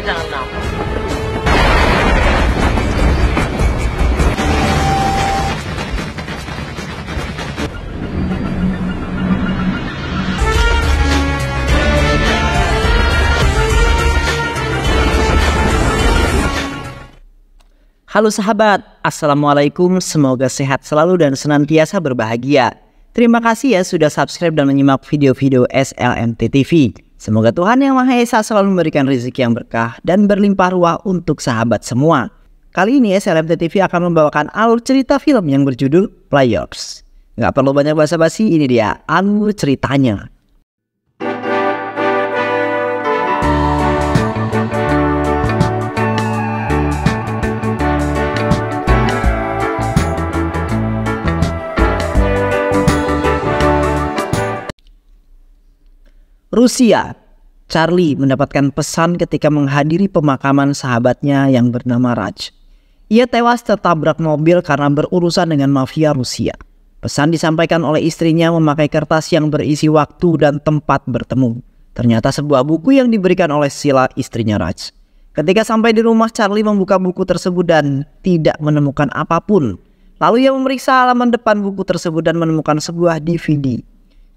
jangan nafas. Halo sahabat, Assalamualaikum, semoga sehat selalu dan senantiasa berbahagia. Terima kasih ya sudah subscribe dan menyimak video-video SLMT TV. Semoga Tuhan Yang Maha Esa selalu memberikan rezeki yang berkah dan berlimpah ruah untuk sahabat semua. Kali ini SLMT TV akan membawakan alur cerita film yang berjudul Players. Nggak perlu banyak basa-basi, ini dia alur ceritanya. Rusia. Charlie mendapatkan pesan ketika menghadiri pemakaman sahabatnya yang bernama Raj. Ia tewas tertabrak mobil karena berurusan dengan mafia Rusia. Pesan disampaikan oleh istrinya memakai kertas yang berisi waktu dan tempat bertemu. Ternyata sebuah buku yang diberikan oleh Sheila, istrinya Raj. Ketika sampai di rumah, Charlie membuka buku tersebut dan tidak menemukan apapun. Lalu ia memeriksa halaman depan buku tersebut dan menemukan sebuah DVD.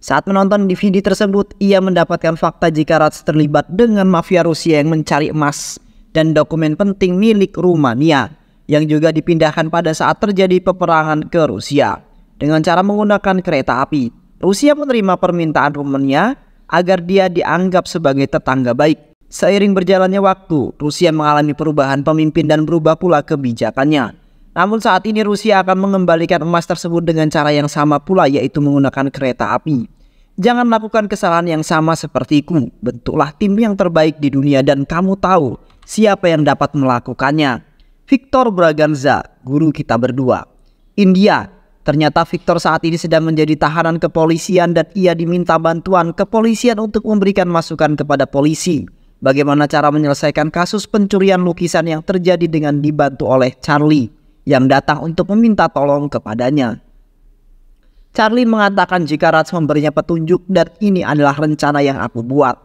Saat menonton DVD tersebut, ia mendapatkan fakta jika Raj terlibat dengan mafia Rusia yang mencari emas dan dokumen penting milik Rumania yang juga dipindahkan pada saat terjadi peperangan ke Rusia dengan cara menggunakan kereta api. Rusia menerima permintaan Rumania agar dia dianggap sebagai tetangga baik. Seiring berjalannya waktu, Rusia mengalami perubahan pemimpin dan berubah pula kebijakannya. Namun saat ini Rusia akan mengembalikan emas tersebut dengan cara yang sama pula, yaitu menggunakan kereta api. Jangan melakukan kesalahan yang sama sepertiku. Bentuklah tim yang terbaik di dunia dan kamu tahu siapa yang dapat melakukannya. Victor Braganza, guru kita berdua. India. Ternyata Victor saat ini sedang menjadi tahanan kepolisian dan ia diminta bantuan kepolisian untuk memberikan masukan kepada polisi. Bagaimana cara menyelesaikan kasus pencurian lukisan yang terjadi dengan dibantu oleh Charlie yang datang untuk meminta tolong kepadanya. Charlie mengatakan jika Raj memberinya petunjuk dan ini adalah rencana yang aku buat.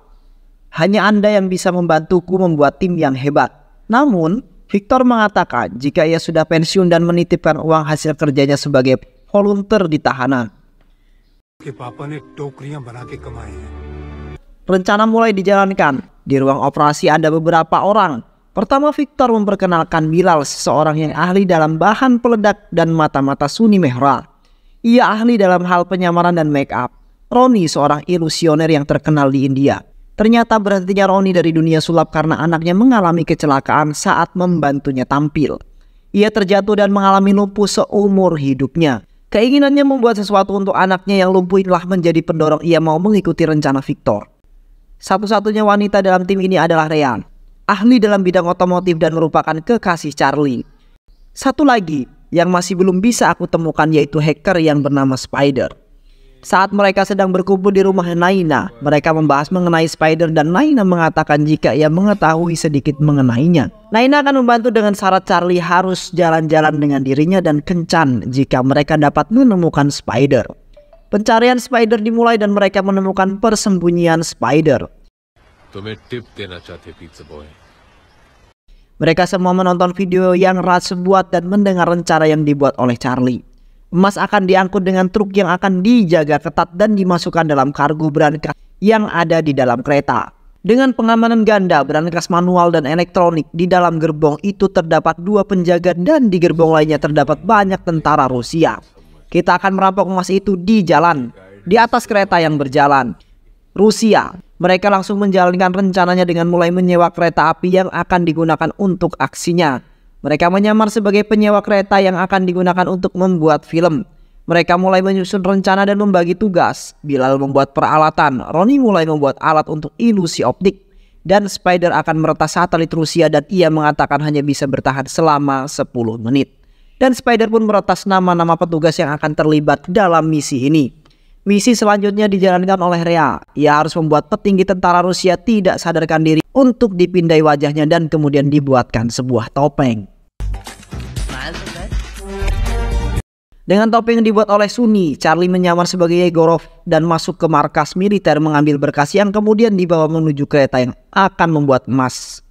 Hanya Anda yang bisa membantuku membuat tim yang hebat. Namun, Victor mengatakan jika ia sudah pensiun dan menitipkan uang hasil kerjanya sebagai volunteer di tahanan. Rencana mulai dijalankan. Di ruang operasi ada beberapa orang. Pertama, Victor memperkenalkan Bilal, seseorang yang ahli dalam bahan peledak dan mata-mata suni merah. Ia ahli dalam hal penyamaran dan make up. Ronnie, seorang ilusioner yang terkenal di India. Ternyata berhentinya Ronnie dari dunia sulap karena anaknya mengalami kecelakaan saat membantunya tampil. Ia terjatuh dan mengalami lumpuh seumur hidupnya. Keinginannya membuat sesuatu untuk anaknya yang lumpuh inilah menjadi pendorong ia mau mengikuti rencana Victor. Satu-satunya wanita dalam tim ini adalah Ryan, ahli dalam bidang otomotif dan merupakan kekasih Charlie. Satu lagi yang masih belum bisa aku temukan yaitu hacker yang bernama Spider. Saat mereka sedang berkumpul di rumah Naina, mereka membahas mengenai Spider dan Naina mengatakan jika ia mengetahui sedikit mengenainya. Naina akan membantu dengan syarat Charlie harus jalan-jalan dengan dirinya dan kencan jika mereka dapat menemukan Spider. Pencarian Spider dimulai dan mereka menemukan persembunyian Spider. Mereka semua menonton video yang Raj buat dan mendengar rencana yang dibuat oleh Charlie. Emas akan diangkut dengan truk yang akan dijaga ketat dan dimasukkan dalam kargo brankas yang ada di dalam kereta. Dengan pengamanan ganda, brankas manual dan elektronik, di dalam gerbong itu terdapat 2 penjaga dan di gerbong lainnya terdapat banyak tentara Rusia. Kita akan merampok emas itu di jalan, di atas kereta yang berjalan. Rusia. Mereka langsung menjalankan rencananya dengan mulai menyewa kereta api yang akan digunakan untuk aksinya. Mereka menyamar sebagai penyewa kereta yang akan digunakan untuk membuat film. Mereka mulai menyusun rencana dan membagi tugas. Bilal membuat peralatan, Ronnie mulai membuat alat untuk ilusi optik, dan Spider akan meretas satelit Rusia dan ia mengatakan hanya bisa bertahan selama 10 menit. Dan Spider pun meretas nama-nama petugas yang akan terlibat dalam misi ini. Misi selanjutnya dijalankan oleh Rhea. Ia harus membuat petinggi tentara Rusia tidak sadarkan diri untuk dipindai wajahnya dan kemudian dibuatkan sebuah topeng. Dengan topeng yang dibuat oleh Suni, Charlie menyamar sebagai Yegorov dan masuk ke markas militer mengambil berkas yang kemudian dibawa menuju kereta yang akan membuat emas.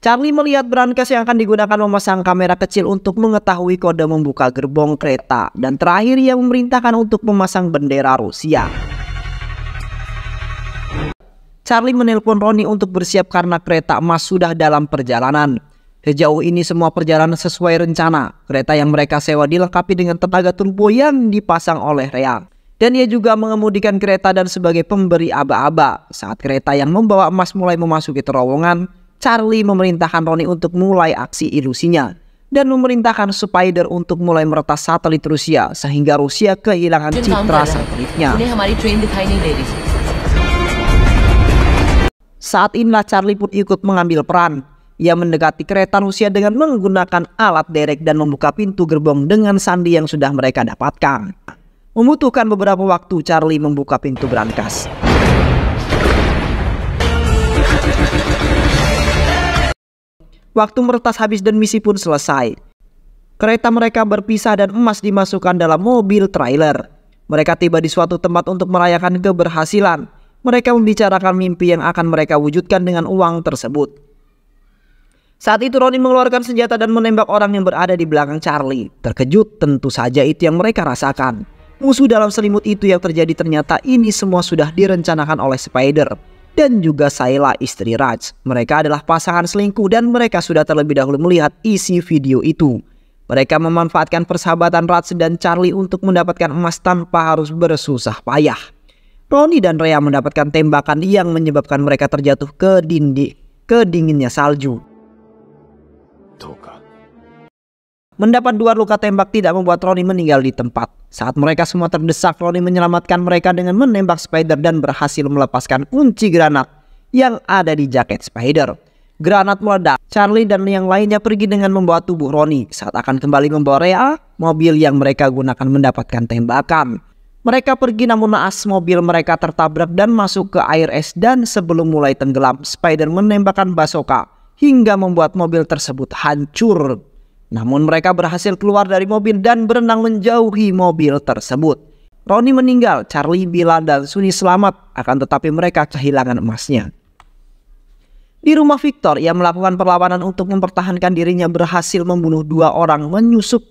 Charlie melihat brankas yang akan digunakan memasang kamera kecil untuk mengetahui kode membuka gerbong kereta, dan terakhir ia memerintahkan untuk memasang bendera Rusia. Charlie menelpon Ronnie untuk bersiap karena kereta emas sudah dalam perjalanan. Sejauh ini semua perjalanan sesuai rencana. Kereta yang mereka sewa dilengkapi dengan tenaga turbo yang dipasang oleh Rhea. Dan ia juga mengemudikan kereta dan sebagai pemberi aba-aba. Saat kereta yang membawa emas mulai memasuki terowongan, Charlie memerintahkan Ronnie untuk mulai aksi ilusinya. Dan memerintahkan Spider untuk mulai meretas satelit Rusia sehingga Rusia kehilangan citra satelitnya. Saat inilah Charlie pun ikut mengambil peran. Ia mendekati kereta Rusia dengan menggunakan alat derek dan membuka pintu gerbong dengan sandi yang sudah mereka dapatkan. Membutuhkan beberapa waktu, Charlie membuka pintu brankas. Waktu meretas habis dan misi pun selesai. Kereta mereka berpisah dan emas dimasukkan dalam mobil trailer. Mereka tiba di suatu tempat untuk merayakan keberhasilan. Mereka membicarakan mimpi yang akan mereka wujudkan dengan uang tersebut. Saat itu Ronnie mengeluarkan senjata dan menembak orang yang berada di belakang Charlie. Terkejut, tentu saja itu yang mereka rasakan. Musuh dalam selimut itu yang terjadi ternyata ini semua sudah direncanakan oleh Spider dan juga Sayla, istri Raj. Mereka adalah pasangan selingkuh dan mereka sudah terlebih dahulu melihat isi video itu. Mereka memanfaatkan persahabatan Raj dan Charlie untuk mendapatkan emas tanpa harus bersusah payah. Ronnie dan Rhea mendapatkan tembakan yang menyebabkan mereka terjatuh ke dinginnya salju. Mendapat 2 luka tembak tidak membuat Ronnie meninggal di tempat. Saat mereka semua terdesak, Ronnie menyelamatkan mereka dengan menembak Spider dan berhasil melepaskan kunci granat yang ada di jaket Spider. Granat meledak. Charlie dan yang lainnya pergi dengan membawa tubuh Ronnie. Saat akan kembali membawa Rhea, mobil yang mereka gunakan mendapatkan tembakan. Mereka pergi namun naas mobil mereka tertabrak dan masuk ke air es, dan sebelum mulai tenggelam, Spider menembakkan bazooka hingga membuat mobil tersebut hancur. Namun mereka berhasil keluar dari mobil dan berenang menjauhi mobil tersebut. Ronnie meninggal, Charlie, Bilal, dan Sunny selamat, akan tetapi mereka kehilangan emasnya. Di rumah Victor, ia melakukan perlawanan untuk mempertahankan dirinya, berhasil membunuh 2 orang menyusup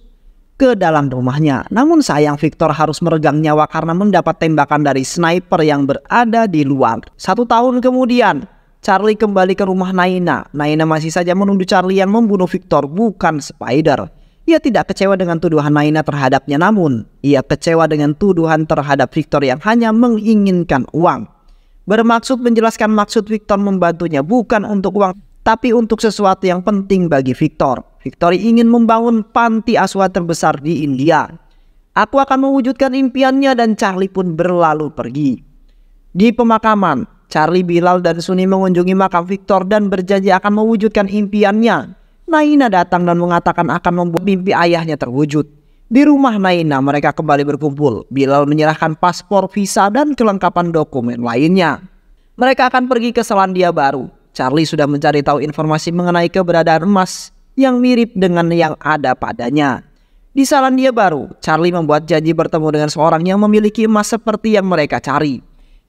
ke dalam rumahnya. Namun sayang, Victor harus meregang nyawa karena mendapat tembakan dari sniper yang berada di luar. 1 tahun kemudian, Charlie kembali ke rumah Naina. Naina masih saja menuduh Charlie yang membunuh Victor, bukan Spider. Ia tidak kecewa dengan tuduhan Naina terhadapnya, namun ia kecewa dengan tuduhan terhadap Victor yang hanya menginginkan uang. Bermaksud menjelaskan maksud Victor membantunya bukan untuk uang, tapi untuk sesuatu yang penting bagi Victor. Victor ingin membangun panti asuhan terbesar di India. Aku akan mewujudkan impiannya, dan Charlie pun berlalu pergi. Di pemakaman, Charlie, Bilal, dan Sunny mengunjungi makam Victor dan berjanji akan mewujudkan impiannya. Naina datang dan mengatakan akan membuat mimpi ayahnya terwujud. Di rumah Naina mereka kembali berkumpul. Bilal menyerahkan paspor, visa, dan kelengkapan dokumen lainnya. Mereka akan pergi ke Selandia Baru. Charlie sudah mencari tahu informasi mengenai keberadaan emas yang mirip dengan yang ada padanya. Di Selandia Baru, Charlie membuat janji bertemu dengan seorang yang memiliki emas seperti yang mereka cari.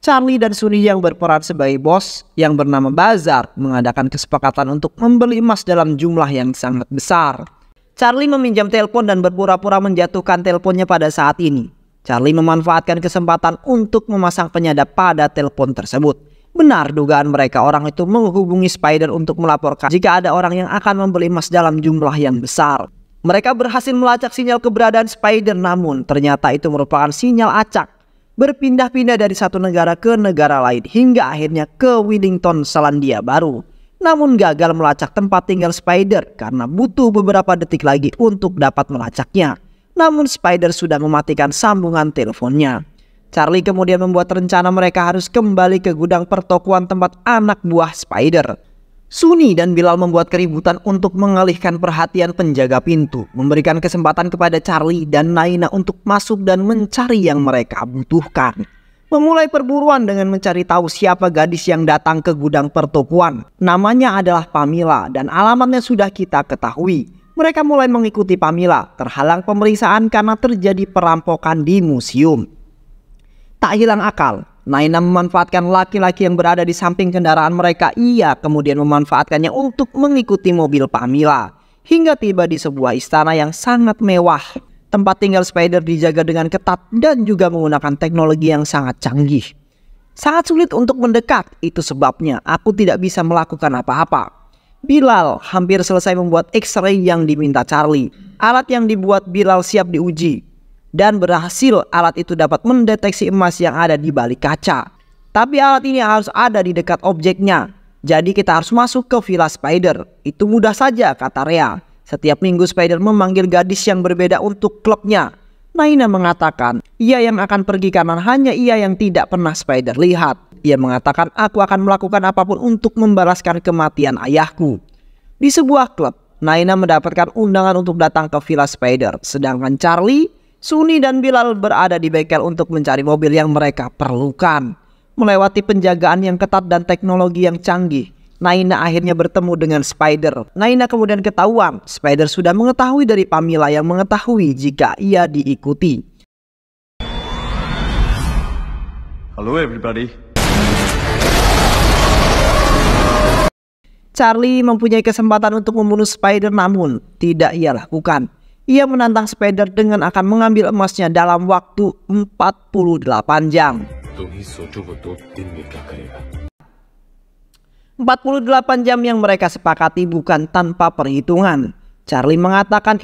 Charlie dan Sunny yang berperan sebagai bos yang bernama Bazar mengadakan kesepakatan untuk membeli emas dalam jumlah yang sangat besar. Charlie meminjam telepon dan berpura-pura menjatuhkan teleponnya pada saat ini. Charlie memanfaatkan kesempatan untuk memasang penyadap pada telepon tersebut. Benar dugaan mereka, orang itu menghubungi Spider untuk melaporkan jika ada orang yang akan membeli emas dalam jumlah yang besar. Mereka berhasil melacak sinyal keberadaan Spider, namun ternyata itu merupakan sinyal acak. Berpindah-pindah dari satu negara ke negara lain hingga akhirnya ke Wellington, Selandia Baru. Namun gagal melacak tempat tinggal Spider karena butuh beberapa detik lagi untuk dapat melacaknya. Namun Spider sudah mematikan sambungan teleponnya. Charlie kemudian membuat rencana mereka harus kembali ke gudang pertokoan tempat anak buah Spider. Sunny dan Bilal membuat keributan untuk mengalihkan perhatian penjaga pintu, memberikan kesempatan kepada Charlie dan Naina untuk masuk dan mencari yang mereka butuhkan. Memulai perburuan dengan mencari tahu siapa gadis yang datang ke gudang pertokoan. Namanya adalah Pamela dan alamatnya sudah kita ketahui. Mereka mulai mengikuti Pamela, terhalang pemeriksaan karena terjadi perampokan di museum. Tak hilang akal, Naina memanfaatkan laki-laki yang berada di samping kendaraan mereka. Ia kemudian memanfaatkannya untuk mengikuti mobil Pamila hingga tiba di sebuah istana yang sangat mewah. Tempat tinggal Spider dijaga dengan ketat dan juga menggunakan teknologi yang sangat canggih. Sangat sulit untuk mendekat, itu sebabnya aku tidak bisa melakukan apa-apa. Bilal hampir selesai membuat X-ray yang diminta Charlie. Alat yang dibuat Bilal siap diuji. Dan berhasil alat itu dapat mendeteksi emas yang ada di balik kaca. Tapi alat ini harus ada di dekat objeknya. Jadi kita harus masuk ke Villa Spider. Itu mudah saja, kata Rhea. Setiap minggu Spider memanggil gadis yang berbeda untuk klubnya. Naina mengatakan ia yang akan pergi karena hanya ia yang tidak pernah Spider lihat. Ia mengatakan aku akan melakukan apapun untuk membalaskan kematian ayahku. Di sebuah klub, Naina mendapatkan undangan untuk datang ke Villa Spider. Sedangkan Charlie, Sunny dan Bilal berada di bengkel untuk mencari mobil yang mereka perlukan. Melewati penjagaan yang ketat dan teknologi yang canggih, Naina akhirnya bertemu dengan Spider. Naina kemudian ketahuan Spider sudah mengetahui dari Pamila yang mengetahui jika ia diikuti. Hello everybody. Charlie mempunyai kesempatan untuk membunuh Spider namun tidak ia lakukan. Ia menantang Spider dengan akan mengambil emasnya dalam waktu 48 jam. 48 jam yang mereka sepakati bukan tanpa perhitungan. Charlie mengatakan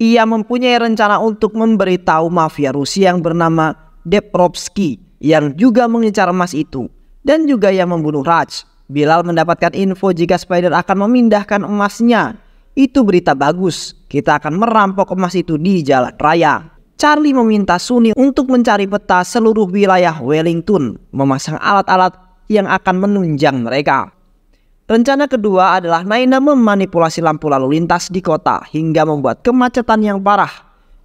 ia mempunyai rencana untuk memberitahu mafia Rusia yang bernama Debrovsky yang juga mengincar emas itu dan juga yang membunuh Raj. Bilal mendapatkan info jika Spider akan memindahkan emasnya. Itu berita bagus, kita akan merampok emas itu di jalan raya. Charlie meminta Sunny untuk mencari peta seluruh wilayah Wellington, memasang alat-alat yang akan menunjang mereka. Rencana kedua adalah Naina memanipulasi lampu lalu lintas di kota hingga membuat kemacetan yang parah.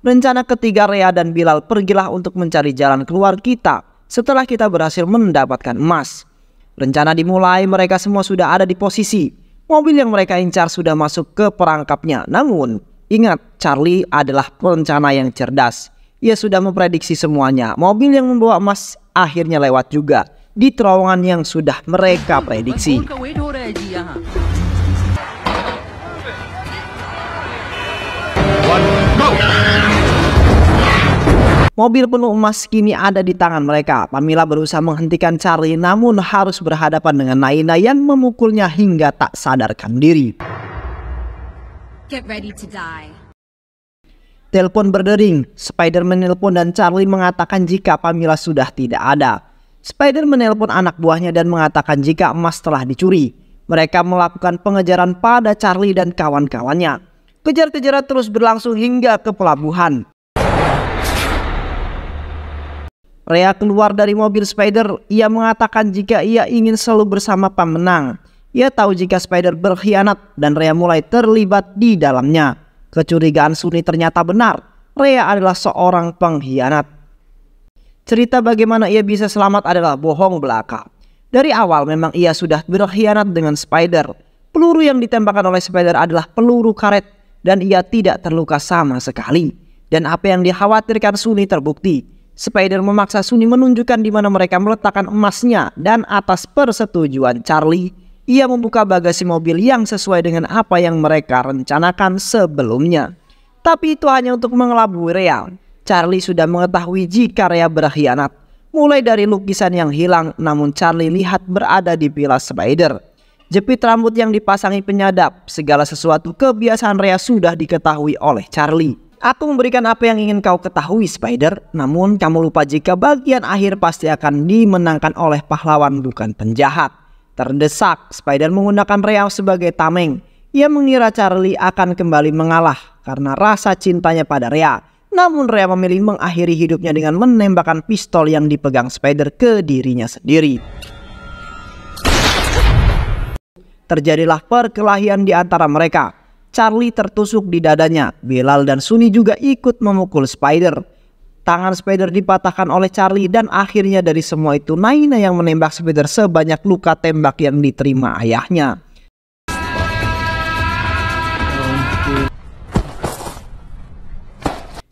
Rencana ketiga, Rhea dan Bilal pergilah untuk mencari jalan keluar kita setelah kita berhasil mendapatkan emas. Rencana dimulai, mereka semua sudah ada di posisi. Mobil yang mereka incar sudah masuk ke perangkapnya. Namun, ingat, Charlie adalah perencana yang cerdas. Ia sudah memprediksi semuanya. Mobil yang membawa emas akhirnya lewat juga di terowongan yang sudah mereka prediksi. Mobil penuh emas kini ada di tangan mereka. Pamila berusaha menghentikan Charlie namun harus berhadapan dengan Naina yang memukulnya hingga tak sadarkan diri. Get ready to die. Telepon berdering. Spider menelpon dan Charlie mengatakan jika Pamila sudah tidak ada. Spider menelpon anak buahnya dan mengatakan jika emas telah dicuri. Mereka melakukan pengejaran pada Charlie dan kawan-kawannya. Kejar-kejaran terus berlangsung hingga ke pelabuhan. Rhea keluar dari mobil Spider. Ia mengatakan jika ia ingin selalu bersama pemenang. Ia tahu jika Spider berkhianat dan Rhea mulai terlibat di dalamnya. Kecurigaan Sunny ternyata benar. Rhea adalah seorang pengkhianat. Cerita bagaimana ia bisa selamat adalah bohong belaka. Dari awal memang ia sudah berkhianat dengan Spider. Peluru yang ditembakkan oleh Spider adalah peluru karet dan ia tidak terluka sama sekali. Dan apa yang dikhawatirkan Sunny terbukti. Spider memaksa Sunny menunjukkan di mana mereka meletakkan emasnya dan atas persetujuan Charlie, ia membuka bagasi mobil yang sesuai dengan apa yang mereka rencanakan sebelumnya. Tapi itu hanya untuk mengelabui Rhea. Charlie sudah mengetahui jika Rhea berkhianat. Mulai dari lukisan yang hilang namun Charlie lihat berada di Villa Spider. Jepit rambut yang dipasangi penyadap, segala sesuatu kebiasaan Rhea sudah diketahui oleh Charlie. Aku memberikan apa yang ingin kau ketahui, Spider. Namun kamu lupa jika bagian akhir pasti akan dimenangkan oleh pahlawan bukan penjahat. Terdesak, Spider menggunakan Rhea sebagai tameng. Ia mengira Charlie akan kembali mengalah karena rasa cintanya pada Rhea. Namun Rhea memilih mengakhiri hidupnya dengan menembakkan pistol yang dipegang Spider ke dirinya sendiri. Terjadilah perkelahian di antara mereka. Charlie tertusuk di dadanya. Bilal dan Sunny juga ikut memukul Spider. Tangan Spider dipatahkan oleh Charlie dan akhirnya dari semua itu Naina yang menembak Spider sebanyak luka tembak yang diterima ayahnya.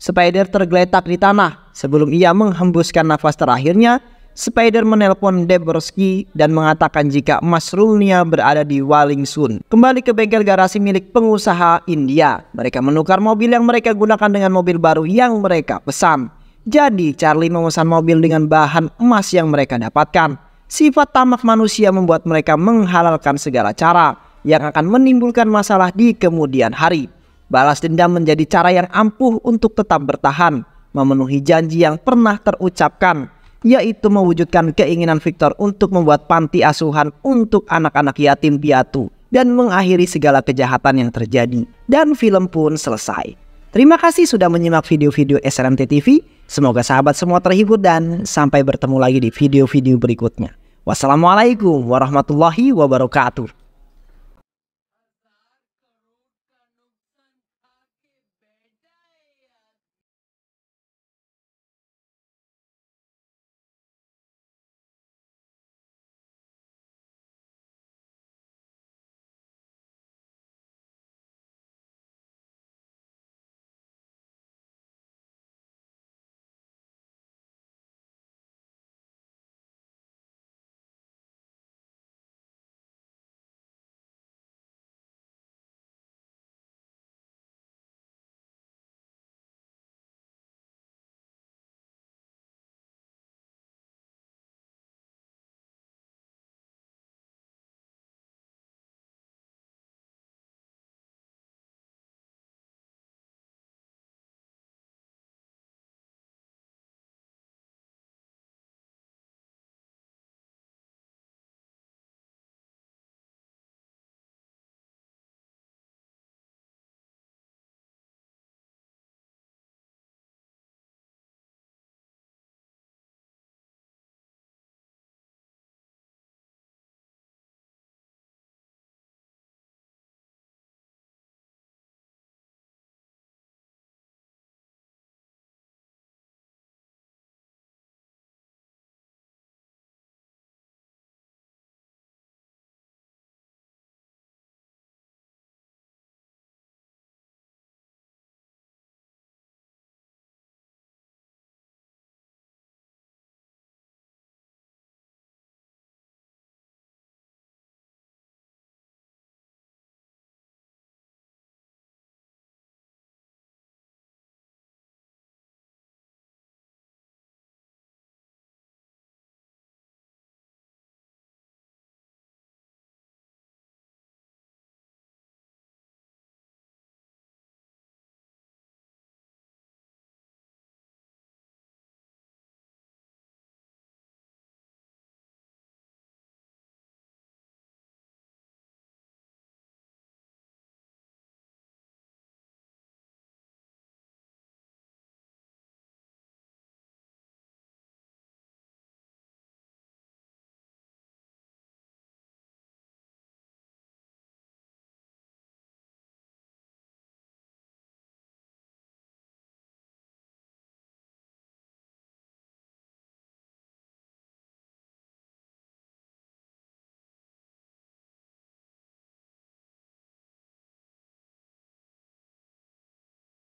Spider tergeletak di tanah. Sebelum ia menghembuskan nafas terakhirnya, Spider menelpon Dabrowski dan mengatakan jika Mas Rulnia berada di Wallingsun. Kembali ke bengkel garasi milik pengusaha India. Mereka menukar mobil yang mereka gunakan dengan mobil baru yang mereka pesan. Jadi Charlie memesan mobil dengan bahan emas yang mereka dapatkan. Sifat tamak manusia membuat mereka menghalalkan segala cara yang akan menimbulkan masalah di kemudian hari. Balas dendam menjadi cara yang ampuh untuk tetap bertahan, memenuhi janji yang pernah terucapkan, yaitu mewujudkan keinginan Victor untuk membuat panti asuhan untuk anak-anak yatim piatu dan mengakhiri segala kejahatan yang terjadi. Dan film pun selesai. Terima kasih sudah menyimak video-video SRMT TV. Semoga sahabat semua terhibur dan sampai bertemu lagi di video-video berikutnya. Wassalamualaikum warahmatullahi wabarakatuh.